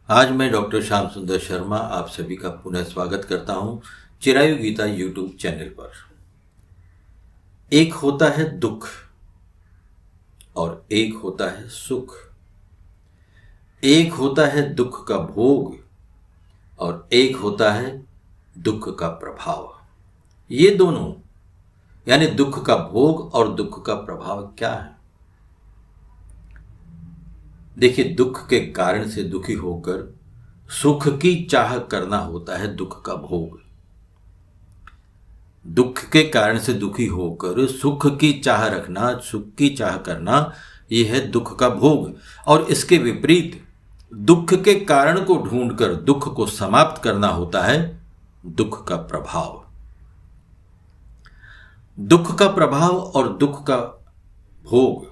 आज मैं डॉक्टर श्याम सुंदर शर्मा आप सभी का पुनः स्वागत करता हूं चिरायु गीता यूट्यूब चैनल पर। एक होता है दुख और एक होता है सुख। एक होता है दुख का भोग और एक होता है दुख का प्रभाव। ये दोनों यानी दुख का भोग और दुख का प्रभाव क्या है? देखिए, दुख के कारण से दुखी होकर सुख की चाह करना होता है दुख का भोग। दुख के कारण से दुखी होकर सुख की चाह रखना, सुख की चाह करना, यह है दुख का भोग। और इसके विपरीत दुख के कारण को ढूंढकर दुख को समाप्त करना होता है दुख का प्रभाव। दुख का प्रभाव और दुख का भोग,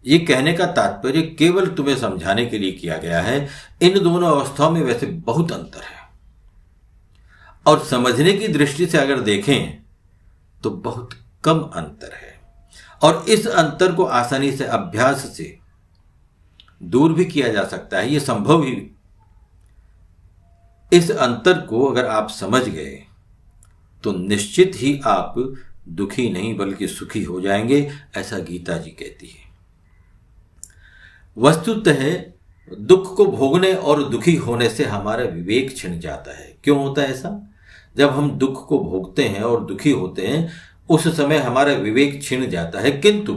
ये कहने का तात्पर्य केवल तुम्हें समझाने के लिए किया गया है। इन दोनों अवस्थाओं में वैसे बहुत अंतर है और समझने की दृष्टि से अगर देखें तो बहुत कम अंतर है। और इस अंतर को आसानी से अभ्यास से दूर भी किया जा सकता है, ये संभव ही। इस अंतर को अगर आप समझ गए तो निश्चित ही आप दुखी नहीं बल्कि सुखी हो जाएंगे, ऐसा गीता जी कहती है। वस्तुतः दुख को भोगने और दुखी होने से हमारा विवेक छिन जाता है। क्यों होता है ऐसा? जब हम दुख को भोगते हैं और दुखी होते हैं उस समय हमारा विवेक छिन जाता है, किंतु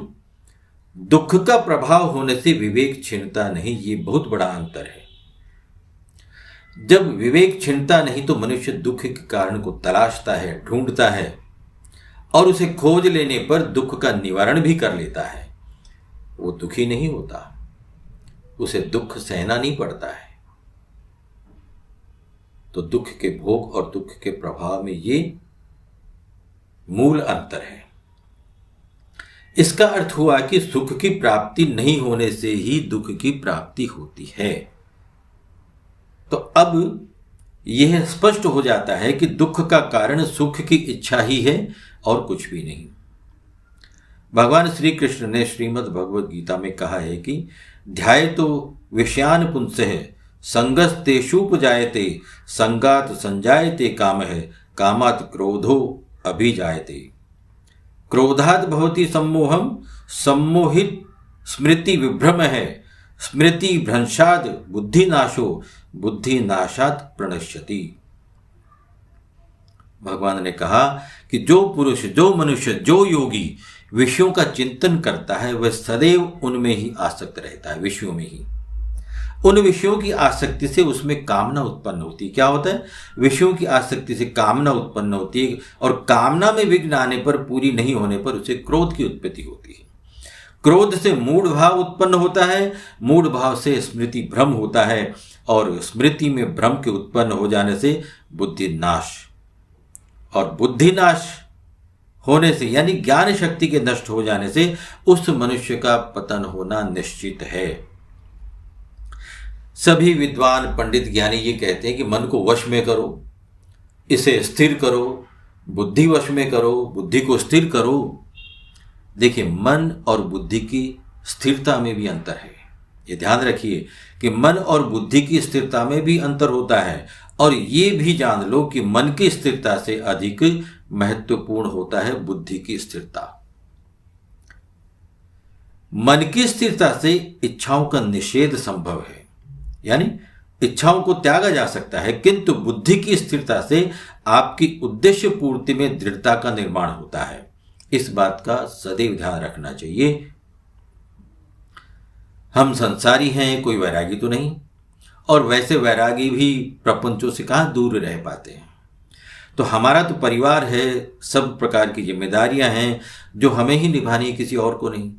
दुख का प्रभाव होने से विवेक छिनता नहीं। ये बहुत बड़ा अंतर है। जब विवेक छिनता नहीं तो मनुष्य दुख के कारण को तलाशता है, ढूंढता है और उसे खोज लेने पर दुख का निवारण भी कर लेता है। वो दुखी नहीं होता, उसे दुख सहना नहीं पड़ता है। तो दुख के भोग और दुख के प्रभाव में ये मूल अंतर है। इसका अर्थ हुआ कि सुख की प्राप्ति नहीं होने से ही दुख की प्राप्ति होती है। तो अब यह स्पष्ट हो जाता है कि दुख का कारण सुख की इच्छा ही है और कुछ भी नहीं। भगवान श्री कृष्ण ने श्रीमद् भगवद गीता में कहा है कि ध्यायतो विषयान पुंसः संगस्तेषुपजायते संगात संजायते कामः कामात् क्रोधो अभिजायते क्रोधात् भवति सम्मोहम सम्मोहित स्मृति विभ्रमः स्मृति भ्रंशात् बुद्धिनाशो बुद्धिनाशात् प्रणश्यति। भगवान ने कहा कि जो पुरुष, जो मनुष्य, जो योगी विषयों का चिंतन करता है वह सदैव उनमें ही आसक्त रहता है, विषयों में ही। उन विषयों की आसक्ति से उसमें कामना उत्पन्न होती है। क्या होता है? विषयों की आसक्ति से कामना उत्पन्न होती है और कामना में विघ्न आने पर, पूरी नहीं होने पर उसे क्रोध की उत्पत्ति होती है। क्रोध से मूढ़ भाव उत्पन्न होता है, मूढ़ भाव से स्मृति भ्रम होता है और स्मृति में भ्रम के उत्पन्न हो जाने से बुद्धि नाश, और बुद्धि नाश होने से यानी ज्ञान शक्ति के नष्ट हो जाने से उस मनुष्य का पतन होना निश्चित है। सभी विद्वान पंडित ज्ञानी ये कहते हैं कि मन को वश में करो, इसे स्थिर करो, बुद्धि वश में करो, बुद्धि को स्थिर करो। देखिए, मन और बुद्धि की स्थिरता में भी अंतर है। ये ध्यान रखिए कि मन और बुद्धि की स्थिरता में भी अंतर होता है। और ये भी जान लो कि मन की स्थिरता से अधिक महत्वपूर्ण होता है बुद्धि की स्थिरता। मन की स्थिरता से इच्छाओं का निषेध संभव है, यानी इच्छाओं को त्यागा जा सकता है, किंतु बुद्धि की स्थिरता से आपकी उद्देश्य पूर्ति में दृढ़ता का निर्माण होता है। इस बात का सदैव ध्यान रखना चाहिए। हम संसारी हैं, कोई वैरागी तो नहीं, और वैसे वैरागी भी प्रपंचों से कहाँ दूर रह पाते हैं। तो हमारा तो परिवार है, सब प्रकार की जिम्मेदारियां हैं जो हमें ही निभानी है, किसी और को नहीं।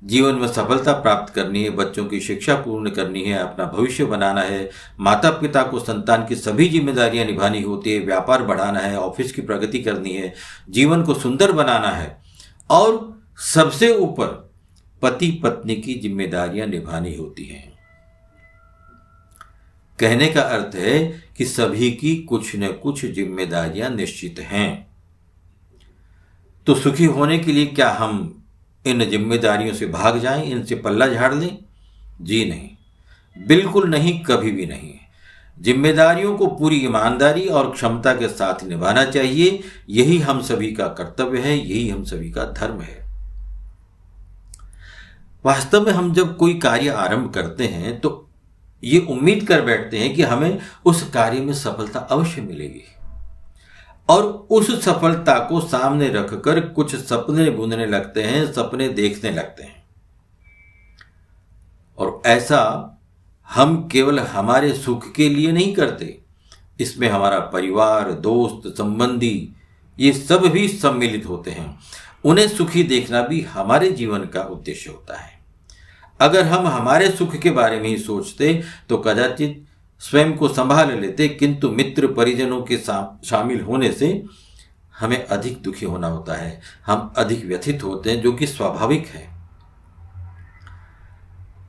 जीवन में सफलता प्राप्त करनी है, बच्चों की शिक्षा पूर्ण करनी है, अपना भविष्य बनाना है, माता पिता को संतान की सभी जिम्मेदारियां निभानी होती है, व्यापार बढ़ाना है, ऑफिस की प्रगति करनी है, जीवन को सुंदर बनाना है, और सबसे ऊपर पति पत्नी की जिम्मेदारियां निभानी होती हैं। कहने का अर्थ है कि सभी की कुछ न कुछ जिम्मेदारियां निश्चित हैं। तो सुखी होने के लिए क्या हम इन जिम्मेदारियों से भाग जाएं, इनसे पल्ला झाड़ लें? जी नहीं। बिल्कुल नहीं, कभी भी नहीं। जिम्मेदारियों को पूरी ईमानदारी और क्षमता के साथ निभाना चाहिए। यही हम सभी का कर्तव्य है, यही हम सभी का धर्म है। वास्तव में हम जब कोई कार्य आरंभ करते हैं तो ये उम्मीद कर बैठते हैं कि हमें उस कार्य में सफलता अवश्य मिलेगी, और उस सफलता को सामने रखकर कुछ सपने बुनने लगते हैं, सपने देखने लगते हैं। और ऐसा हम केवल हमारे सुख के लिए नहीं करते, इसमें हमारा परिवार, दोस्त, संबंधी, ये सब भी सम्मिलित होते हैं। उन्हें सुखी देखना भी हमारे जीवन का उद्देश्य होता है। अगर हम हमारे सुख के बारे में ही सोचते तो कदाचित स्वयं को संभाल लेते, किंतु मित्र परिजनों के शामिल होने से हमें अधिक दुखी होना होता है, हम अधिक व्यथित होते हैं, जो कि स्वाभाविक है।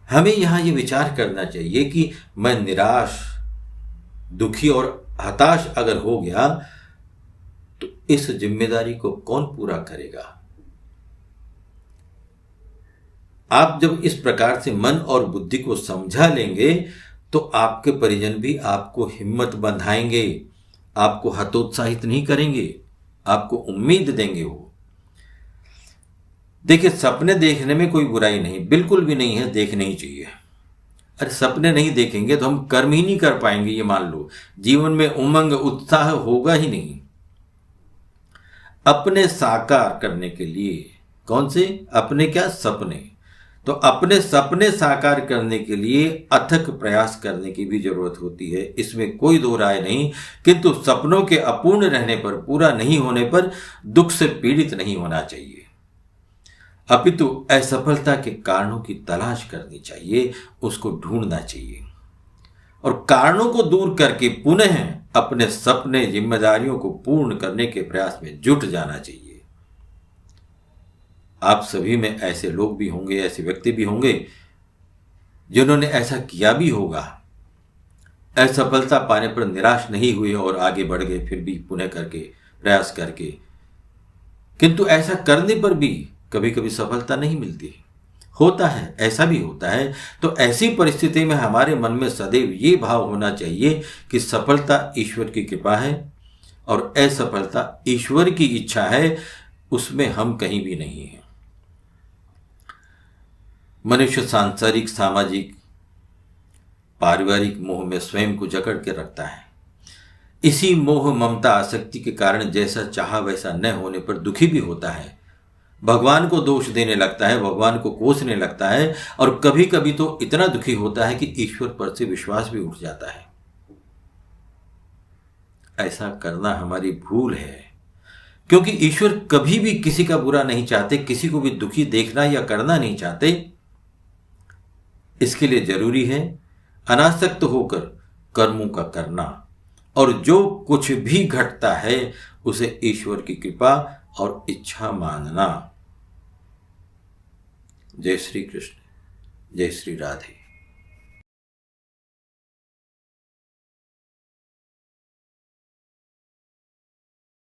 हमें यहाँ ये विचार करना चाहिए कि मैं निराश, दुखी और हताश अगर हो गया तो इस जिम्मेदारी को कौन पूरा करेगा। आप जब इस प्रकार से मन और बुद्धि को समझा लेंगे तो आपके परिजन भी आपको हिम्मत बंधाएंगे, आपको हतोत्साहित नहीं करेंगे, आपको उम्मीद देंगे। वो देखिए, सपने देखने में कोई बुराई नहीं, बिल्कुल भी नहीं है, देखने ही चाहिए। अरे सपने नहीं देखेंगे तो हम कर्म ही नहीं कर पाएंगे, ये मान लो। जीवन में उमंग, उत्साह होगा ही नहीं। अपने साकार करने के लिए, कौन से अपने, क्या सपने, तो अपने सपने साकार करने के लिए अथक प्रयास करने की भी जरूरत होती है, इसमें कोई दो राय नहीं। किंतु सपनों के अपूर्ण रहने पर, पूरा नहीं होने पर दुख से पीड़ित नहीं होना चाहिए, अपितु असफलता के कारणों की तलाश करनी चाहिए, उसको ढूंढना चाहिए और कारणों को दूर करके पुनः अपने सपने, जिम्मेदारियों को पूर्ण करने के प्रयास में जुट जाना चाहिए। आप सभी में ऐसे लोग भी होंगे, ऐसे व्यक्ति भी होंगे जिन्होंने ऐसा किया भी होगा। असफलता पाने पर निराश नहीं हुए और आगे बढ़ गए, फिर भी पुनः करके, प्रयास करके, किंतु ऐसा करने पर भी कभी कभी सफलता नहीं मिलती। होता है, ऐसा भी होता है। तो ऐसी परिस्थिति में हमारे मन में सदैव ये भाव होना चाहिए कि सफलता ईश्वर की कृपा है और असफलता ईश्वर की इच्छा है, उसमें हम कहीं भी नहीं हैं। मनुष्य सांसारिक, सामाजिक, पारिवारिक मोह में स्वयं को जकड़ के रखता है। इसी मोह, ममता, आसक्ति के कारण जैसा चाहा वैसा न होने पर दुखी भी होता है, भगवान को दोष देने लगता है, भगवान को कोसने लगता है, और कभी कभी तो इतना दुखी होता है कि ईश्वर पर से विश्वास भी उठ जाता है। ऐसा करना हमारी भूल है, क्योंकि ईश्वर कभी भी किसी का बुरा नहीं चाहते, किसी को भी दुखी देखना या करना नहीं चाहते। इसके लिए जरूरी है अनासक्त होकर कर्मों का करना, और जो कुछ भी घटता है उसे ईश्वर की कृपा और इच्छा मानना। जय श्री कृष्ण, जय श्री राधे।